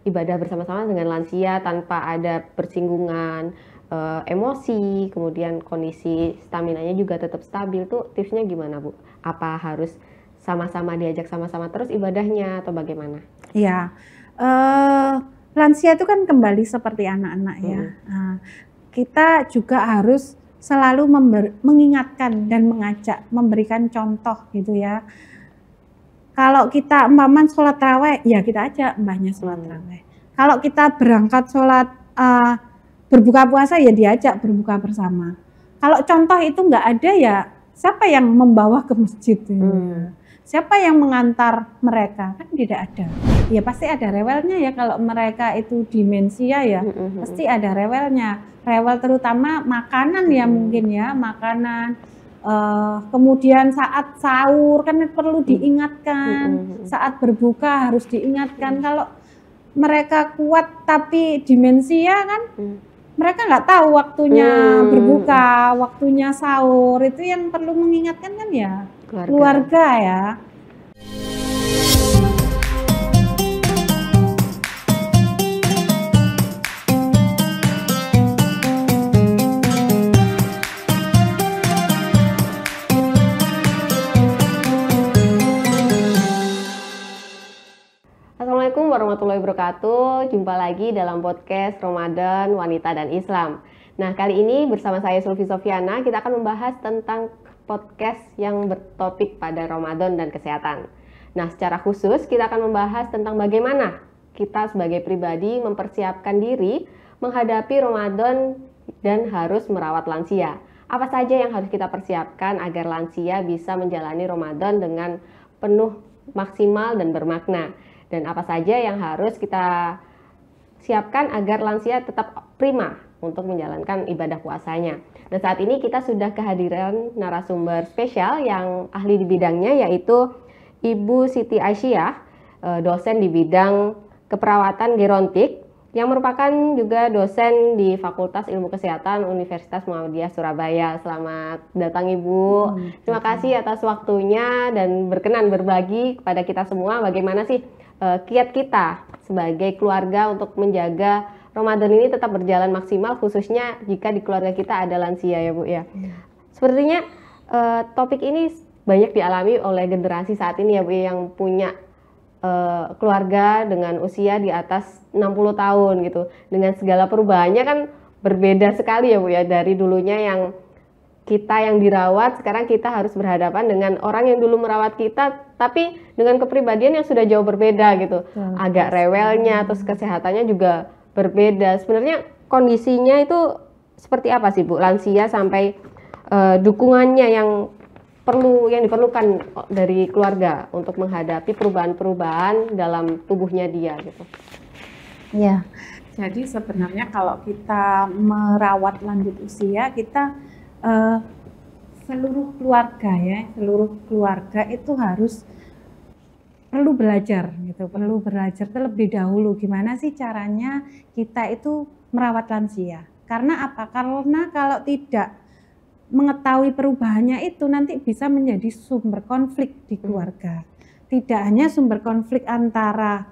ibadah bersama-sama dengan lansia tanpa ada persinggungan emosi, kemudian kondisi staminanya juga tetap stabil, tuh tipsnya gimana Bu? Apa harus sama-sama diajak sama-sama terus ibadahnya atau bagaimana? Ya, lansia itu kan kembali seperti anak-anak ya. Nah, kita juga harus selalu mengingatkan dan mengajak, memberikan contoh gitu ya. Kalau kita umpama sholat tarawih, ya kita ajak mbahnya sholat tarawih. Kalau kita berangkat sholat berbuka puasa, ya diajak berbuka bersama. Kalau contoh itu nggak ada, ya siapa yang membawa ke masjid? Siapa yang mengantar mereka? Kan tidak ada. Ya pasti ada rewelnya ya, kalau mereka itu demensia ya pasti ada rewelnya. Rewel terutama makanan ya mungkin ya, makanan. Kemudian saat sahur kan perlu diingatkan, saat berbuka harus diingatkan. Kalau mereka kuat tapi demensia kan, mereka nggak tahu waktunya berbuka, waktunya sahur. Itu yang perlu mengingatkan kan ya keluarga ya. Assalamualaikum warahmatullahi wabarakatuh. Jumpa lagi dalam podcast Ramadan, Wanita dan Islam. Nah, kali ini bersama saya Sulfi Sofiana, kita akan membahas tentang podcast yang bertopik pada Ramadan dan kesehatan. Nah, secara khusus kita akan membahas tentang bagaimana kita sebagai pribadi mempersiapkan diri menghadapi Ramadan dan harus merawat lansia. Apa saja yang harus kita persiapkan agar lansia bisa menjalani Ramadan dengan penuh maksimal dan bermakna. Dan apa saja yang harus kita siapkan agar lansia tetap prima untuk menjalankan ibadah puasanya. Dan saat ini kita sudah kehadiran narasumber spesial yang ahli di bidangnya, yaitu Ibu Siti Aisyah, dosen di bidang keperawatan gerontik, yang merupakan juga dosen di Fakultas Ilmu Kesehatan Universitas Muhammadiyah Surabaya. Selamat datang Ibu. Terima kasih atas waktunya dan berkenan berbagi kepada kita semua bagaimana sih kiat kita sebagai keluarga untuk menjaga Ramadan ini tetap berjalan maksimal, khususnya jika di keluarga kita ada lansia ya Bu ya. Sepertinya topik ini banyak dialami oleh generasi saat ini ya Bu, yang punya keluarga dengan usia di atas 60 tahun gitu. Dengan segala perubahannya kan berbeda sekali ya Bu ya, dari dulunya yang kita yang dirawat, sekarang kita harus berhadapan dengan orang yang dulu merawat kita, tapi dengan kepribadian yang sudah jauh berbeda gitu. Agak rewelnya, terus kesehatannya juga berbeda. Sebenarnya kondisinya itu seperti apa sih Bu, lansia sampai dukungannya yang diperlukan dari keluarga untuk menghadapi perubahan-perubahan dalam tubuhnya dia gitu. Ya, jadi sebenarnya kalau kita merawat lanjut usia, kita seluruh keluarga itu harus perlu belajar gitu, perlu belajar terlebih dahulu gimana sih caranya kita itu merawat lansia. Karena apa? Karena kalau tidak mengetahui perubahannya itu nanti bisa menjadi sumber konflik di keluarga. Tidak hanya sumber konflik antara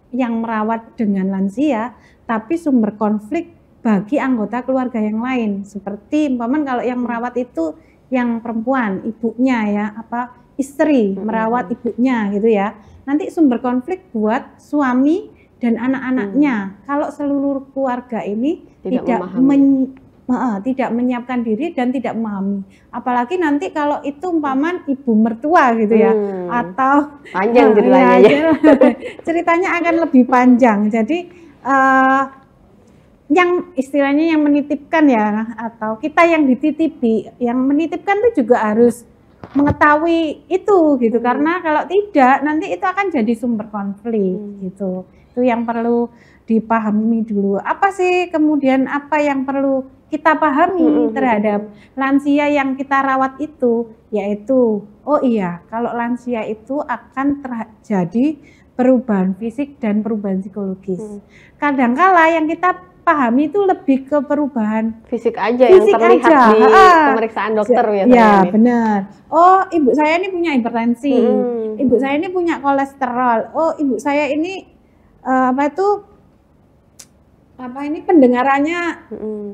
yang merawat dengan lansia, tapi sumber konflik bagi anggota keluarga yang lain. Seperti umpamanya kalau yang merawat itu yang perempuan, ibunya ya, istri merawat ibunya gitu ya. Nanti sumber konflik buat suami dan anak-anaknya. Kalau seluruh keluarga ini tidak menyiapkan diri dan tidak memahami. Apalagi nanti kalau itu umpamanya ibu mertua gitu ya, atau panjang ceritanya ya. Ceritanya akan lebih panjang. Jadi yang istilahnya yang menitipkan ya, atau kita yang dititipi, yang menitipkan itu juga harus mengetahui itu gitu. Karena kalau tidak nanti itu akan jadi sumber konflik gitu. Itu yang perlu dipahami dulu. Apa sih kemudian apa yang perlu kita pahami terhadap lansia yang kita rawat itu, yaitu kalau lansia itu akan terjadi perubahan fisik dan perubahan psikologis. Kadangkala yang kita pahami itu lebih ke perubahan fisik aja yang terlihat di pemeriksaan dokter ya. Ya benar. Ibu saya ini punya hipertensi, ibu saya ini punya kolesterol, ibu saya ini pendengarannya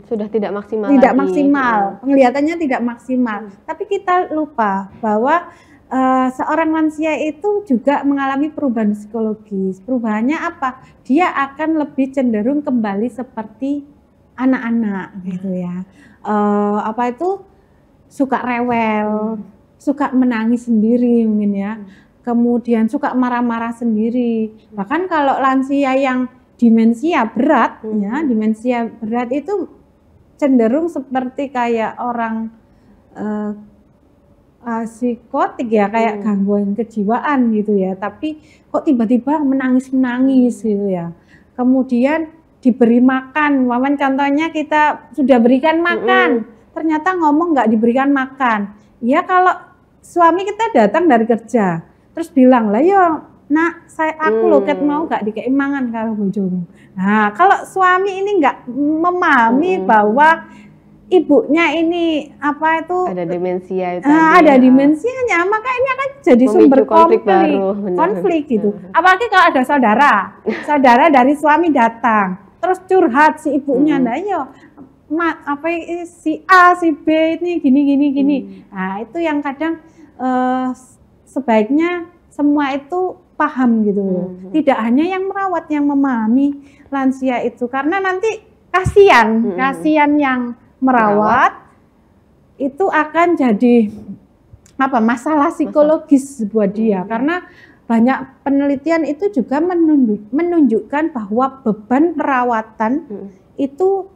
sudah tidak maksimal tidak lagi. maksimal, penglihatannya tidak maksimal. Tapi kita lupa bahwa seorang lansia itu juga mengalami perubahan psikologis. Perubahannya apa? Dia akan lebih cenderung kembali seperti anak-anak gitu ya. Suka rewel, suka menangis sendiri mungkin ya. Kemudian suka marah-marah sendiri. Bahkan kalau lansia yang demensia berat ya, demensia berat itu cenderung seperti kayak orang psikotik ya, kayak gangguan kejiwaan gitu ya. Tapi kok tiba-tiba menangis-menangis gitu ya. Kemudian diberi makan, contohnya kita sudah berikan makan, ternyata ngomong nggak diberikan makan. Ya kalau suami kita datang dari kerja, terus bilang lah, yo nak, aku loket mau nggak dikei mangan kalau bojomu. Nah kalau suami ini nggak memahami bahwa ibunya ini ada demensia itu ada demensianya, maka ini akan jadi sumber konflik gitu. Apalagi kalau ada saudara dari suami datang terus curhat si ibunya, nah yo si A si B ini gini. Nah itu yang kadang sebaiknya semua itu paham gitu loh. Tidak hanya yang merawat yang memahami lansia itu, karena nanti kasihan yang merawat itu akan jadi masalah psikologis buat dia, karena banyak penelitian itu juga menunjukkan bahwa beban perawatan itu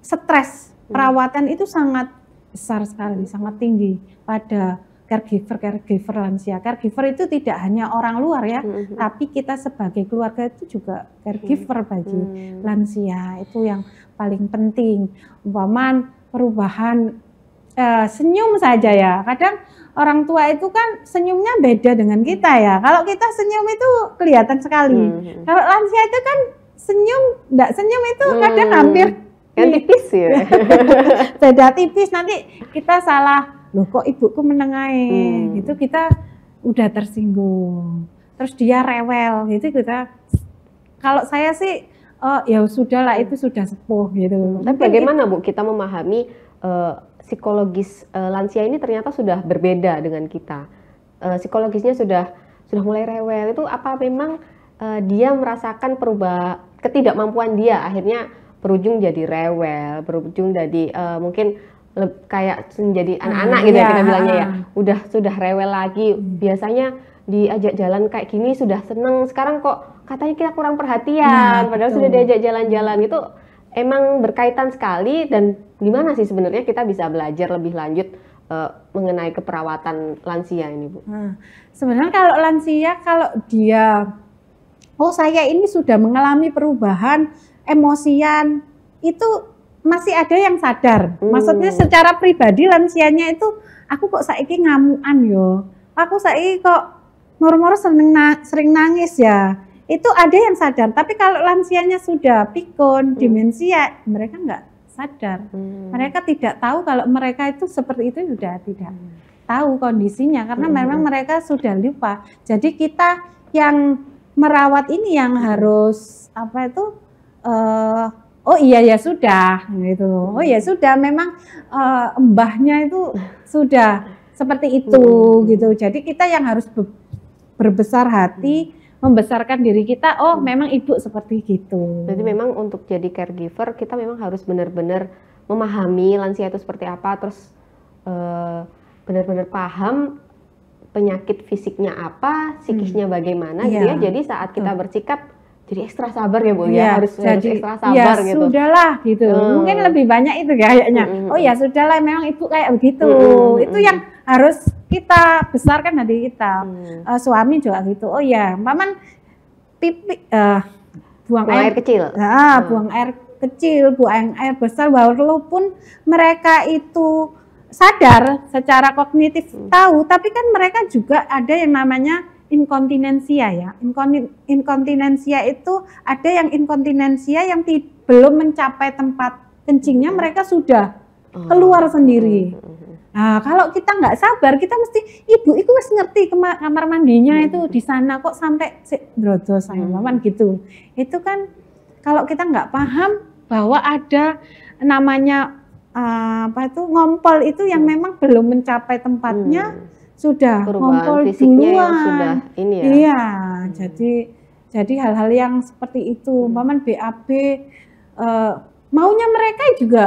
stres perawatan itu sangat besar sekali, sangat tinggi pada caregiver lansia. Caregiver itu tidak hanya orang luar ya, tapi kita sebagai keluarga itu juga caregiver bagi lansia. Itu yang paling penting. Perubahan senyum saja ya. Kadang orang tua itu kan senyumnya beda dengan kita ya. Kalau kita senyum itu kelihatan sekali. Kalau lansia itu kan enggak senyum itu kadang hampir tipis ya. Beda tipis, nanti kita salah. Loh kok ibuku menengahi gitu, kita udah tersinggung. Terus dia rewel gitu, kalau saya sih ya sudahlah, itu sudah sepuh gitu. Tapi bagaimana Bu kita memahami psikologis lansia ini ternyata sudah berbeda dengan kita. Psikologisnya sudah mulai rewel, itu apa memang dia merasakan ketidakmampuan dia akhirnya berujung jadi rewel, berujung jadi mungkin kayak menjadi anak-anak gitu ya kita bilangnya ya. Sudah rewel lagi. Biasanya diajak jalan kayak gini sudah seneng, sekarang kok katanya kita kurang perhatian, padahal sudah diajak jalan-jalan. Itu emang berkaitan sekali. Dan gimana sih sebenarnya kita bisa belajar lebih lanjut mengenai keperawatan lansia ini Bu? Sebenarnya kalau lansia, kalau dia saya ini sudah mengalami perubahan emosian, itu masih ada yang sadar. Maksudnya secara pribadi lansianya itu, aku kok saiki ngamuan yo, aku saiki kok moro-moro sering nangis ya. Itu ada yang sadar. Tapi kalau lansianya sudah pikun, demensia, mereka nggak sadar. Mereka tidak tahu kalau mereka itu seperti itu, sudah tidak tahu kondisinya, karena memang mereka sudah lupa. Jadi kita yang merawat ini yang harus oh iya ya sudah gitu. Oh ya sudah, memang mbahnya itu sudah seperti itu gitu. Jadi kita yang harus berbesar hati, membesarkan diri kita. Oh memang ibu seperti gitu. Jadi memang untuk jadi caregiver kita memang harus benar-benar memahami lansia itu seperti apa, terus benar-benar paham penyakit fisiknya apa, psikisnya bagaimana gitu ya. Jadi saat kita bersikap jadi ekstra sabar ya Bu ya, harus ekstra sabar gitu. Ya sudahlah gitu. Mungkin lebih banyak itu kayaknya. Oh ya sudahlah, memang ibu kayak begitu. Itu yang harus kita besarkan hati kita. Suami juga gitu. Oh ya, paman buang air kecil. Buang air kecil, buang air besar, walaupun mereka itu sadar secara kognitif tahu, tapi kan mereka juga ada yang namanya inkontinensia ya. Inkontinensia itu ada yang inkontinensia yang belum mencapai tempat kencingnya, mereka sudah keluar sendiri. Nah, kalau kita nggak sabar, kita mesti ibu itu wis ngerti kamar mandinya itu di sana kok sampai drodos gitu. Itu kan kalau kita nggak paham, bahwa ada namanya ngompol itu yang memang belum mencapai tempatnya, sudah Perubahan ngompol fisiknya yang duluan. sudah ini ya. Iya, jadi hal-hal yang seperti itu, umpamanya BAB, maunya mereka juga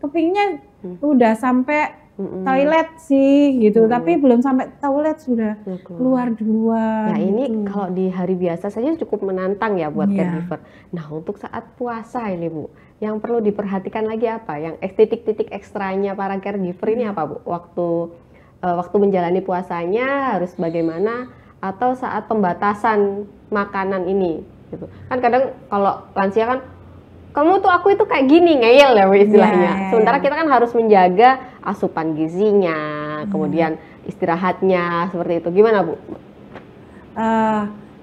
kepingnya udah sampai toilet sih gitu, tapi belum sampai toilet sudah keluar duluan. Nah ini gitu. kalau di hari biasa saja cukup menantang ya buat Iya. caregiver. Nah untuk saat puasa ini Bu, yang perlu diperhatikan lagi apa? Yang titik-titik ekstranya para caregiver ini apa Bu? Waktu menjalani puasanya harus bagaimana? Atau saat pembatasan makanan ini gitu. Kan kadang kalau lansia kan, kamu tuh aku itu kayak gini, ngeyel ya Bu istilahnya. Iya. Sementara kita kan harus menjaga asupan gizinya, kemudian istirahatnya, seperti itu. Gimana Bu?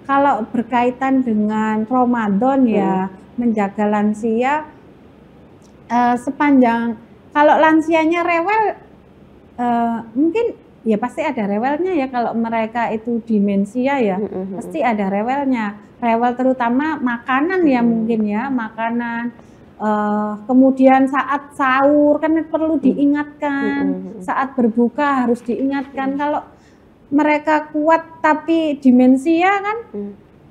Kalau berkaitan dengan Ramadan ya, menjaga lansia, sepanjang kalau lansianya rewel, mungkin ya pasti ada rewelnya ya, kalau mereka itu demensia ya, pasti ada rewelnya. Rewel terutama makanan ya, mungkin ya, makanan. Kemudian saat sahur kan perlu diingatkan, saat berbuka harus diingatkan. Kalau mereka kuat tapi demensia kan,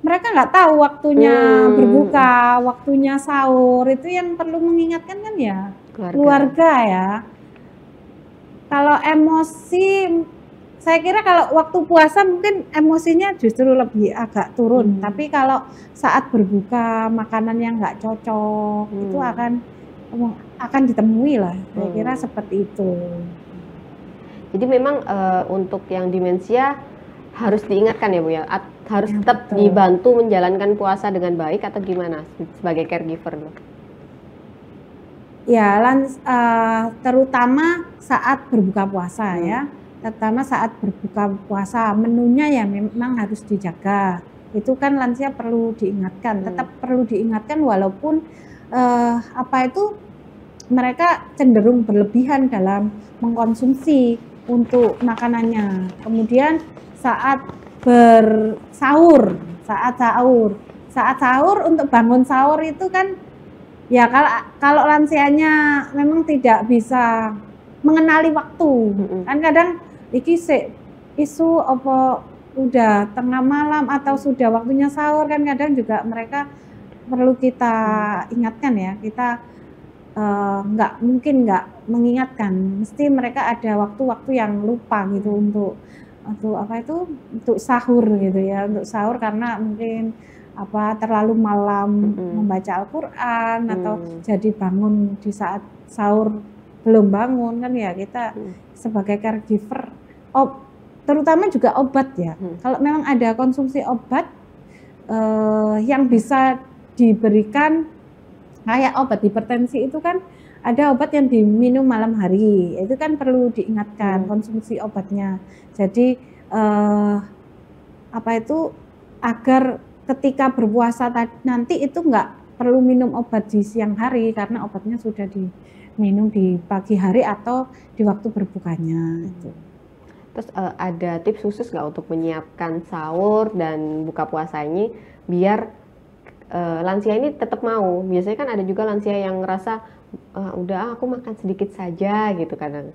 mereka nggak tahu waktunya berbuka, waktunya sahur. Itu yang perlu mengingatkan kan ya keluarga ya. Kalau emosi, saya kira kalau waktu puasa mungkin emosinya justru lebih agak turun. Tapi kalau saat berbuka makanan yang nggak cocok itu akan ditemui lah. Saya kira seperti itu. Jadi memang untuk yang demensia harus diingatkan ya Bu ya, harus tetap dibantu menjalankan puasa dengan baik atau gimana sebagai caregiver? Ya, terutama saat berbuka puasa ya. Terutama saat berbuka puasa, menunya ya memang harus dijaga. Itu kan lansia perlu diingatkan, tetap perlu diingatkan walaupun mereka cenderung berlebihan dalam mengkonsumsi untuk makanannya. Kemudian saat sahur untuk bangun sahur itu kan ya, kalau lansianya memang tidak bisa mengenali waktu, kan kadang isu apa udah tengah malam atau sudah waktunya sahur, kan kadang juga mereka perlu kita ingatkan ya. Kita nggak mungkin nggak mengingatkan, mesti mereka ada waktu-waktu yang lupa gitu untuk sahur gitu ya, untuk sahur karena mungkin terlalu malam membaca Al-Quran atau jadi bangun di saat sahur belum bangun kan ya. Kita sebagai caregiver, terutama juga obat ya, kalau memang ada konsumsi obat yang bisa diberikan, kayak obat hipertensi itu kan ada obat yang diminum malam hari, itu kan perlu diingatkan konsumsi obatnya. Jadi agar ketika berpuasa nanti itu nggak perlu minum obat di siang hari karena obatnya sudah diminum di pagi hari atau di waktu berbukanya. Terus ada tips khusus nggak untuk menyiapkan sahur dan buka puasa ini biar lansia ini tetap mau? Biasanya kan ada juga lansia yang ngerasa udah aku makan sedikit saja gitu kadang.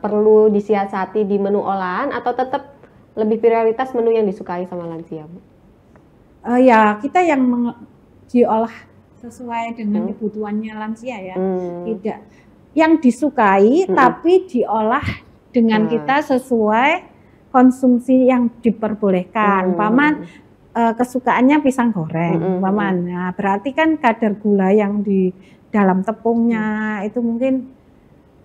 Perlu disiasati di menu olahan atau tetap lebih prioritas menu yang disukai sama lansia, Bu? Ya kita yang diolah sesuai dengan kebutuhannya lansia ya, tidak yang disukai tapi diolah dengan kita sesuai konsumsi yang diperbolehkan. Paman kesukaannya pisang goreng, paman. Nah, berarti kan kadar gula yang di dalam tepungnya itu mungkin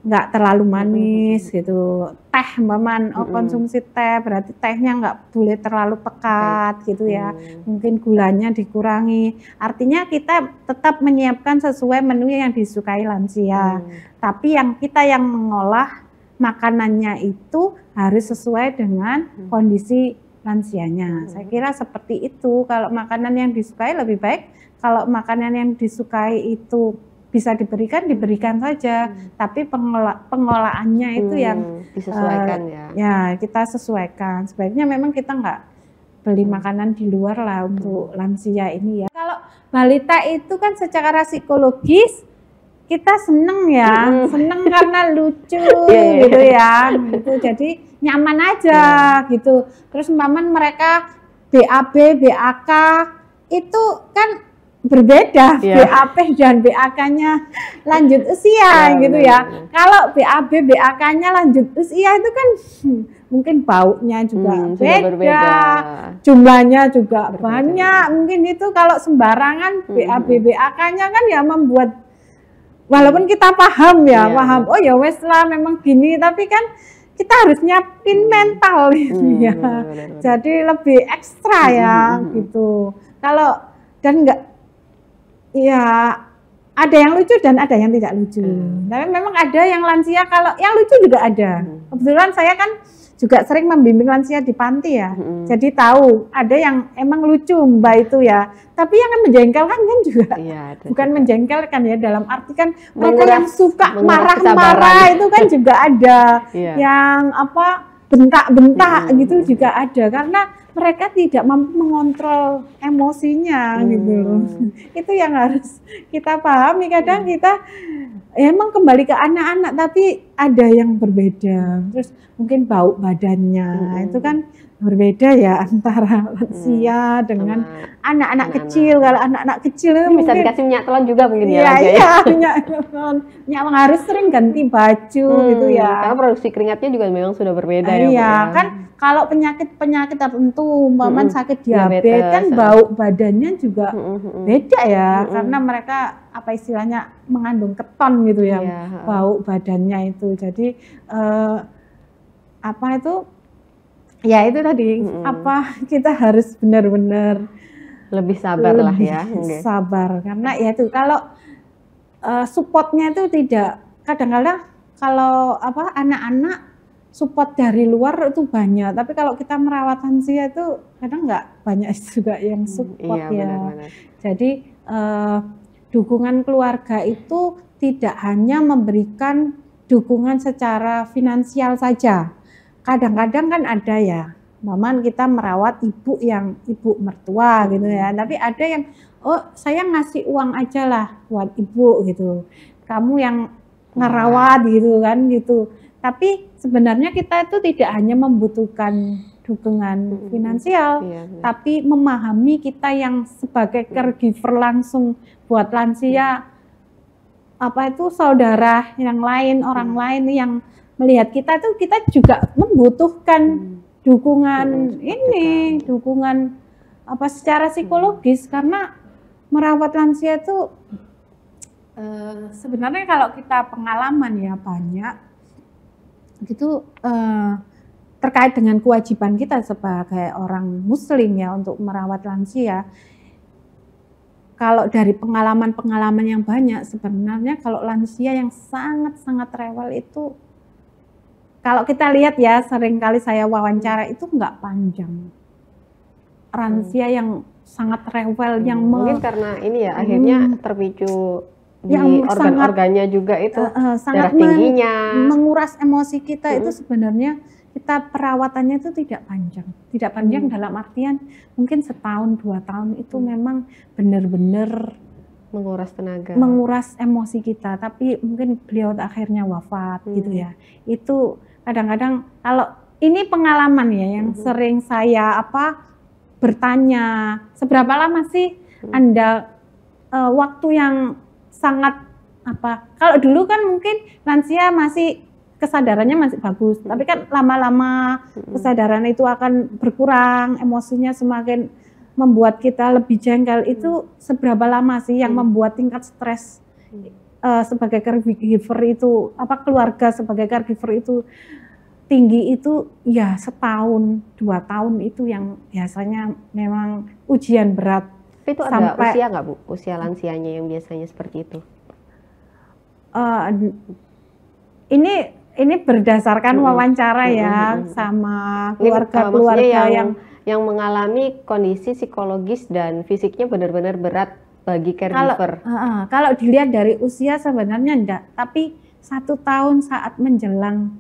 nggak terlalu manis gitu. Teh, paman, konsumsi teh berarti tehnya nggak boleh terlalu pekat gitu ya. Mungkin gulanya dikurangi. Artinya kita tetap menyiapkan sesuai menu yang disukai lansia. Tapi kita yang mengolah makanannya itu harus sesuai dengan kondisi lansianya. Saya kira seperti itu. Kalau makanan yang disukai lebih baik. Kalau makanan yang disukai itu bisa diberikan saja, tapi pengolahannya itu yang disesuaikan ya. Ya kita sesuaikan. Sebaiknya memang kita nggak beli makanan di luar lah untuk lansia ini ya. Kalau balita itu kan secara psikologis kita seneng ya, seneng karena lucu gitu ya, gitu. Jadi nyaman aja gitu. Terus mereka BAB, BAK itu kan berbeda, BAP dan BAK-nya lanjut usia gitu ya. Kalau BAB, BAK-nya lanjut usia itu kan mungkin baunya juga beda, jumlahnya juga banyak. Mungkin itu kalau sembarangan BAB, BAK-nya kan ya membuat, walaupun kita paham ya, paham, oh ya wes lah memang gini, tapi kan kita harus nyiapin mental gitu ya. Jadi lebih ekstra ya gitu. Kalau dan enggak, ya ada yang lucu dan ada yang tidak lucu. Tapi memang ada yang lansia, kalau yang lucu juga ada. Kebetulan saya kan juga sering membimbing lansia di panti ya. Jadi tahu ada yang emang lucu Mbak itu ya. Tapi yang kan menjengkelkan kan juga. Bukan juga menjengkelkan ya, dalam arti kan mereka yang suka marah-marah itu kan juga ada. Yang apa bentak-bentak gitu juga ada, karena mereka tidak mampu mengontrol emosinya gitu loh. Itu yang harus kita pahami. Kadang kita emang kembali ke anak-anak, tapi ada yang berbeda. Terus mungkin bau badannya itu kan berbeda ya antara lansia dengan anak-anak kecil. Kalau anak-anak kecil itu bisa dikasih minyak telon juga mungkin ya. Iya, minyak telon. Harus sering ganti baju gitu ya. Karena produksi keringatnya juga memang sudah berbeda ya. Iya, kan kalau penyakit-penyakit tertentu, umpama sakit diabetes kan bau badannya juga beda ya, karena mereka apa istilahnya mengandung keton gitu ya, bau badannya itu. Jadi apa itu? Ya itu tadi apa kita harus benar-benar lebih sabar lah ya. Sabar, karena ya itu kalau supportnya itu tidak, kadang-kadang kalau apa anak-anak support dari luar itu banyak, tapi kalau kita merawat lansia itu kadang nggak banyak juga yang support ya. Benar-benar. Jadi dukungan keluarga itu tidak hanya memberikan dukungan secara finansial saja. Kadang-kadang kan ada ya, maman kita merawat ibu yang ibu mertua gitu ya, tapi ada yang oh saya ngasih uang aja lah buat ibu gitu, kamu yang ngerawat gitu kan gitu. Tapi sebenarnya kita itu tidak hanya membutuhkan dukungan finansial, tapi memahami kita yang sebagai caregiver langsung buat lansia, apa itu saudara yang lain, orang lain yang melihat kita itu, kita juga membutuhkan dukungan ini, dukungan apa secara psikologis, karena merawat lansia itu sebenarnya kalau kita pengalaman ya banyak gitu terkait dengan kewajiban kita sebagai orang muslim ya untuk merawat lansia. Kalau dari pengalaman-pengalaman yang banyak, sebenarnya kalau lansia yang sangat-sangat rewel itu, kalau kita lihat ya, seringkali saya wawancara itu nggak panjang. Lansia yang sangat rewel, yang mungkin karena ini ya akhirnya terpicu di organ-organnya juga itu, sangat darah tingginya, menguras emosi kita. Itu sebenarnya kita perawatannya itu tidak panjang. Tidak panjang dalam artian mungkin setahun 2 tahun itu memang benar-benar menguras tenaga, menguras emosi kita. Tapi mungkin beliau akhirnya wafat gitu ya. Itu kadang-kadang kalau ini pengalaman ya yang sering saya bertanya, seberapa lama sih Anda waktu yang sangat kalau dulu kan mungkin lansia masih kesadarannya masih bagus, tapi kan lama-lama kesadaran itu akan berkurang, emosinya semakin membuat kita lebih jengkel. Itu seberapa lama sih yang membuat tingkat stres sebagai caregiver itu, keluarga sebagai caregiver itu tinggi? Itu ya setahun 2 tahun itu yang biasanya memang ujian berat. Tapi itu ada usia nggak Bu? Usia lansianya yang biasanya seperti itu? Ini berdasarkan wawancara ya sama keluarga-keluarga yang mengalami kondisi psikologis dan fisiknya benar-benar berat bagi caregiver. Kalau dilihat dari usia sebenarnya enggak, tapi 1 tahun saat menjelang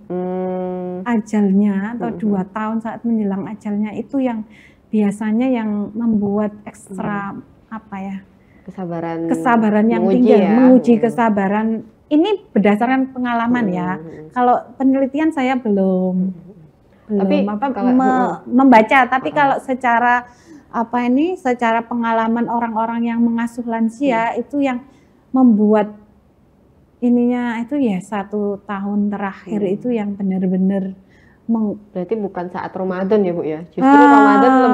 ajalnya atau 2 tahun saat menjelang ajalnya itu yang biasanya yang membuat ekstra apa ya, kesabaran yang menguji tinggi, ya. menguji kesabaran. Ini berdasarkan pengalaman ya. Kalau penelitian saya belum Tapi membaca, tapi kalau secara secara pengalaman orang-orang yang mengasuh lansia itu yang membuat ininya itu ya 1 tahun terakhir itu yang benar-benar berarti bukan saat Ramadan ya Bu ya, justru Ramadan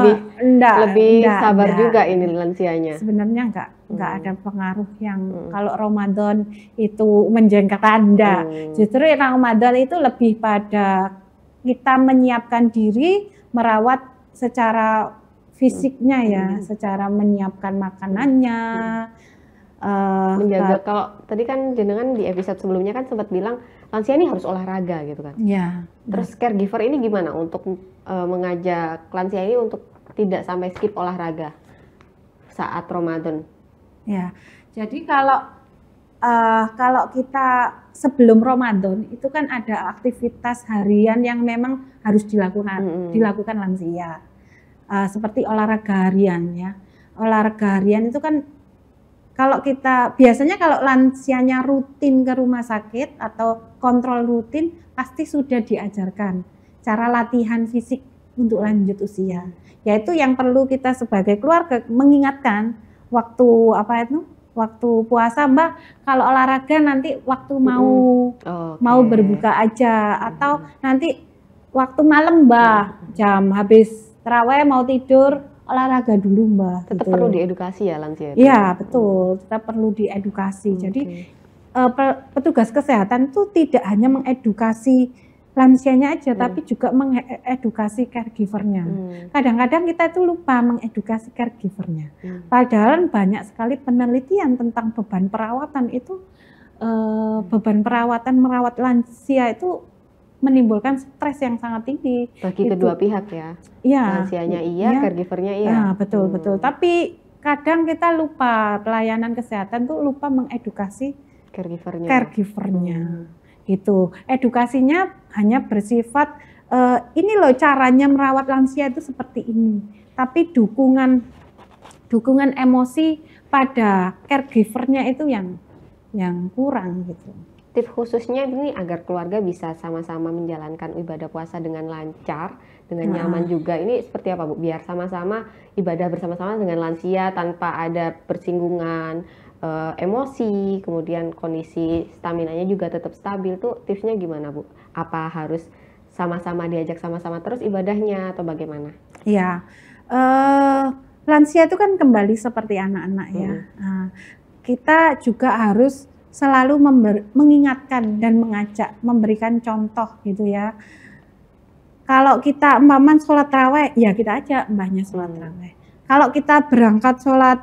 lebih sabar juga ini lansianya. Sebenarnya enggak ada pengaruh yang kalau Ramadan itu menjengkelkan, enggak. Justru Ramadan itu lebih pada kita menyiapkan diri, merawat secara fisiknya ya, secara menyiapkan makanannya, menjaga. Kalau tadi kan jenengan di episode sebelumnya kan sempat bilang lansia ini harus olahraga gitu kan. Ya. Terus caregiver ini gimana untuk mengajak lansia ini untuk tidak sampai skip olahraga saat Ramadan? Ya, jadi kalau kita sebelum Ramadan itu kan ada aktivitas harian yang memang harus dilakukan lansia, seperti olahraga harian ya. Olahraga harian itu kan kalau kita biasanya kalau lansianya rutin ke rumah sakit atau kontrol rutin pasti sudah diajarkan cara latihan fisik untuk lanjut usia. Yaitu yang perlu kita sebagai keluarga mengingatkan waktu puasa, Mbak, kalau olahraga nanti waktu mau berbuka aja, atau nanti waktu malam, Mbak, jam habis tarawih mau tidur olahraga dulu, Mbak. Tetap perlu diedukasi ya lansia. Iya, betul, tetap perlu diedukasi. Jadi petugas kesehatan itu tidak hanya mengedukasi lansianya aja, tapi juga mengedukasi caregivernya. Kadang-kadang kita itu lupa mengedukasi caregivernya. Padahal banyak sekali penelitian tentang beban perawatan itu, merawat lansia itu menimbulkan stres yang sangat tinggi. Bagi kedua pihak ya. Lansianya caregivernya iya. Nah, betul. Tapi kadang kita lupa, pelayanan kesehatan tuh lupa mengedukasi caregivernya. Gitu. Edukasinya hanya bersifat ini loh caranya merawat lansia itu seperti ini. Tapi dukungan emosi pada caregivernya itu yang kurang gitu. Tips khususnya ini agar keluarga bisa sama-sama menjalankan ibadah puasa dengan lancar, dengan nyaman juga. Ini seperti apa Bu? Biar sama-sama ibadah bersama-sama dengan lansia tanpa ada persinggungan emosi, kemudian kondisi staminanya juga tetap stabil. Tuh tipsnya gimana Bu? Apa harus sama-sama diajak sama-sama terus ibadahnya atau bagaimana? Iya, lansia itu kan kembali seperti anak-anak ya. Nah, kita juga harus selalu mengingatkan dan mengajak, memberikan contoh gitu ya. Kalau kita umpamanya sholat tarawih, ya kita ajak mbahnya sholat tarawih. Kalau kita berangkat sholat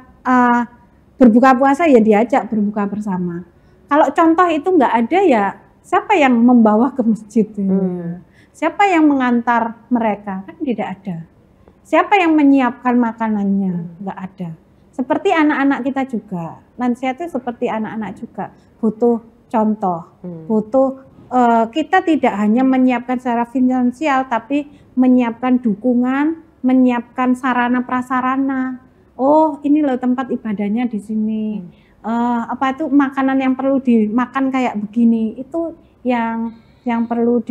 berbuka puasa, ya diajak berbuka bersama. Kalau contoh itu nggak ada, ya siapa yang membawa ke masjid? Siapa yang mengantar mereka? Kan tidak ada. Siapa yang menyiapkan makanannya? Nggak ada. Seperti anak-anak kita juga, lansia itu seperti anak-anak juga, butuh contoh, butuh kita tidak hanya menyiapkan secara finansial, tapi menyiapkan dukungan, menyiapkan sarana prasarana. Oh, ini loh tempat ibadahnya di sini. Makanan yang perlu dimakan kayak begini, itu yang perlu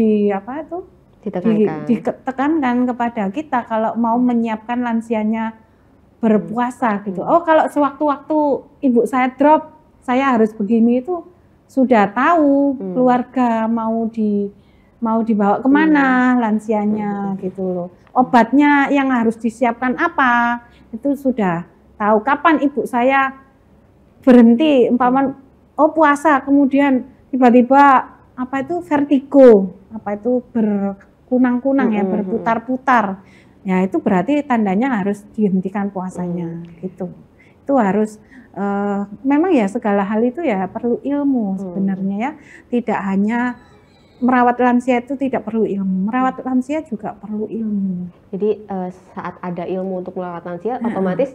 ditekankan kepada kita kalau mau menyiapkan lansianya berpuasa gitu. Oh, kalau sewaktu-waktu ibu saya drop, saya harus begini, itu sudah tahu keluarga mau dibawa kemana lansianya gitu loh. Obatnya yang harus disiapkan apa, itu sudah tahu. Kapan ibu saya berhenti, puasa, kemudian tiba-tiba vertigo, berkunang-kunang ya, berputar-putar. Ya itu berarti tandanya harus dihentikan puasanya gitu. Itu harus memang ya segala hal itu ya perlu ilmu sebenarnya ya. Tidak hanya merawat lansia itu tidak perlu ilmu, merawat lansia juga perlu ilmu. Jadi saat ada ilmu untuk merawat lansia, otomatis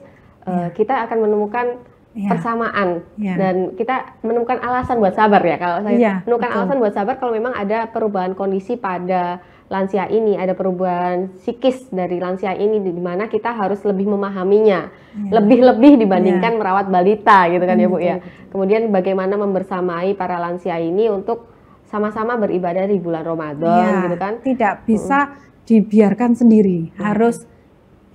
kita akan menemukan persamaan dan kita menemukan alasan buat sabar ya. Kalau saya menemukan alasan buat sabar kalau memang ada perubahan kondisi pada lansia ini, ada perubahan psikis dari lansia ini di mana kita harus lebih memahaminya, lebih-lebih dibandingkan merawat balita gitu kan ya Bu ya. Kemudian bagaimana membersamai para lansia ini untuk sama-sama beribadah di bulan Ramadan gitu kan. Tidak bisa dibiarkan sendiri, harus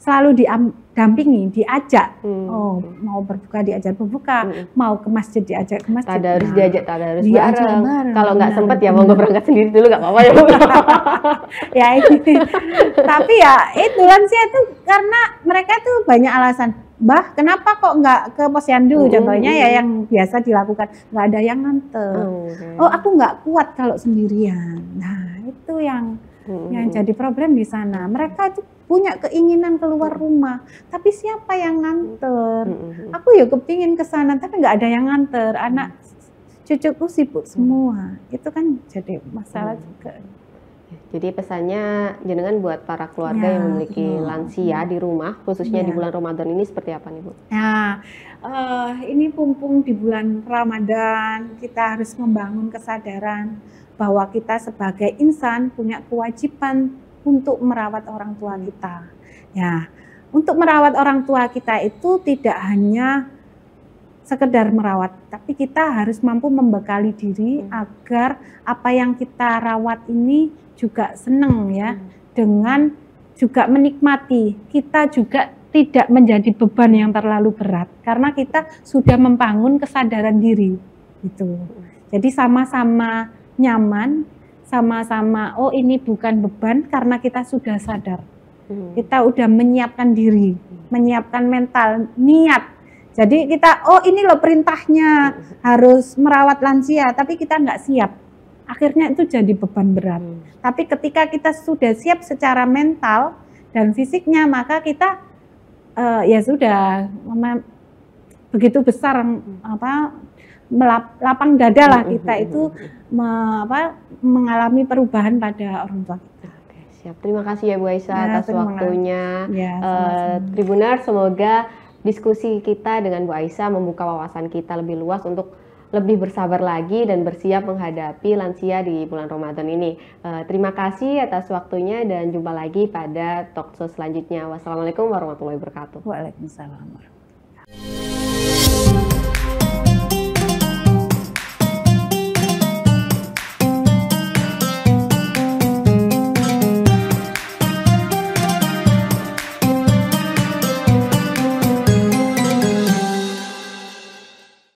selalu didampingi, diajak. Oh, mau berbuka diajak berbuka, mau ke masjid diajak ke masjid. Tadarus diajak tadarus bareng. Kalau nggak sempet ya mau berangkat sendiri dulu nggak apa-apa ya Bu. Ya ini. Tapi ya itu lansia itu karena mereka tuh banyak alasan. Bah, kenapa kok nggak ke posyandu? Contohnya ya yang biasa dilakukan, nggak ada yang nganter. Oh, aku nggak kuat kalau sendirian. Nah, itu yang jadi problem di sana. Mereka itu punya keinginan keluar rumah, tapi siapa yang nganter? Aku ya kepingin ke sana, tapi nggak ada yang nganter. Anak cucuku sibuk semua. Itu kan jadi masalah juga. Jadi pesannya jenengan buat para keluarga yang memiliki lansia di rumah, khususnya di bulan Ramadan ini seperti apa nih Bu? Nah, ini mumpung di bulan Ramadan, kita harus membangun kesadaran bahwa kita sebagai insan punya kewajiban untuk merawat orang tua kita. Ya, untuk merawat orang tua kita itu tidak hanya sekedar merawat, tapi kita harus mampu membekali diri agar apa yang kita rawat ini juga senang ya, dengan juga menikmati. Kita juga tidak menjadi beban yang terlalu berat karena kita sudah membangun kesadaran diri gitu. Jadi sama-sama nyaman, sama-sama oh ini bukan beban karena kita sudah sadar. Kita udah menyiapkan diri, menyiapkan mental, niat. Jadi kita oh ini loh perintahnya harus merawat lansia, tapi kita nggak siap. Akhirnya itu jadi beban berat. Tapi ketika kita sudah siap secara mental dan fisiknya, maka kita ya sudah begitu besar lapang dada lah kita itu mengalami perubahan pada orang tua kita. Oke, siap. Terima kasih ya Bu Aisyah atas waktunya. Ya, Tribuner, semoga diskusi kita dengan Bu Aisyah membuka wawasan kita lebih luas untuk lebih bersabar lagi dan bersiap menghadapi lansia di bulan Ramadan ini. Terima kasih atas waktunya dan jumpa lagi pada talkshow selanjutnya. Wassalamualaikum warahmatullahi wabarakatuh. Waalaikumsalam warahmatullahi wabarakatuh.